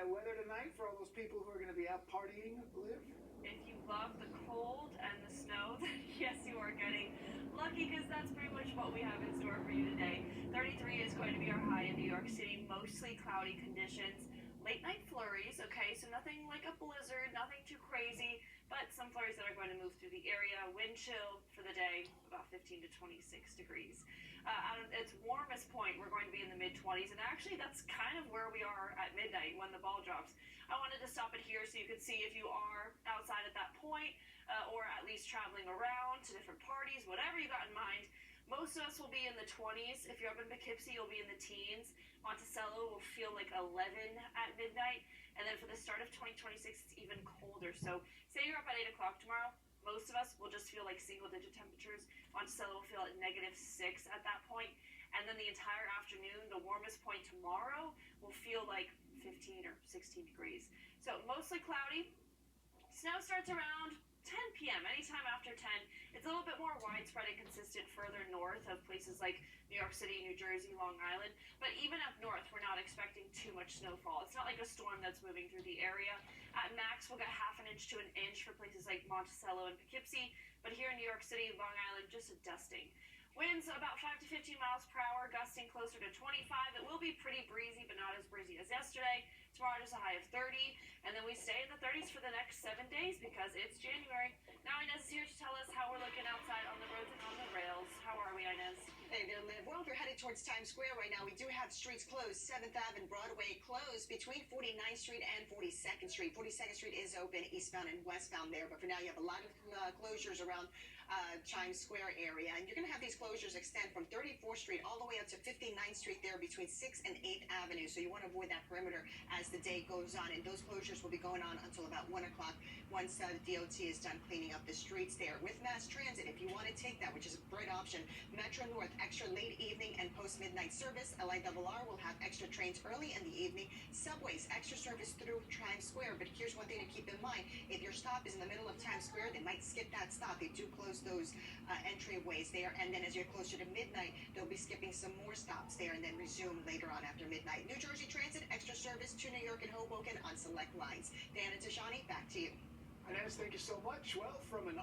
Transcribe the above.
that weather tonight for all those people who are going to be out partying, Liv? If you love the cold and the snow, then yes, you are getting lucky because that's pretty much what we have in store for you today. 33 is going to be our high in New York City, mostly cloudy conditions. Late night flurries, okay, so nothing like a blizzard, nothing too crazy, but some flurries that are going to move through the area. Wind chill for the day, about 15 to 26 degrees. At its warmest point, we're going to be in the mid-20s, and actually that's kind of where we are at midnight when the ball drops. I wanted to stop it here so you could see if you are outside at that point, or at least traveling around to different parties, whatever you got in mind. Most of us will be in the 20s. If you're up in Poughkeepsie, you'll be in the teens. Monticello will feel like 11 at midnight. And then for the start of 2026, it's even colder. So say you're up at 8 o'clock tomorrow, most of us will just feel like single-digit temperatures. Monticello will feel at -6 at that point. And then the entire afternoon, the warmest point tomorrow will feel like 15 or 16 degrees. So mostly cloudy. Snow starts around 10 p.m. anytime after 10. It's a little bit more widespread and consistent further north of places like New York City, New Jersey, Long Island. But even up north, we're not expecting too much snowfall. It's not like a storm that's moving through the area. At max, we'll get half an inch to an inch for places like Monticello and Poughkeepsie. But here in New York City, Long Island, just a dusting. Winds about 5 to 15 miles per hour, gusting closer to 25. It will be pretty breezy, but not as breezy as yesterday. Tomorrow, just a high of 30. And then we stay in the 30s for the next 7 days because it's January. Now Inez is here to tell us how we're looking outside on the roads and on the rails. How are we, Inez? Hey there, Liv. Well, if you're headed towards Times Square right now, we do have streets closed. 7th Ave and Broadway closed between 49th Street and 42nd Street. 42nd Street is open eastbound and westbound there, but for now you have a lot of closures around Times Square area. And you're going to have these closures extend from 34th Street all the way up to 59th Street there between 6th and 8th Avenue. So you want to avoid that perimeter as the day goes on. And those closures will be going on until about 1 o'clock once the DOT is done cleaning up the streets there. With mass transit, if you want to take that, which is a great option, Metro North, extra late evening and post-midnight service. LIRR will have extra trains early in the evening. Subways, extra service through Times Square. But here's one thing to keep in mind. If your stop is in the middle of Times Square, they might skip that stop. They do close those entryways there. And then as you're closer to midnight, they'll be skipping some more stops there and then resume later on after midnight. New Jersey Transit, extra service to New York and Hoboken on select lines. Dan and Tashani, back to you. Inez, thank you so much. Well, from an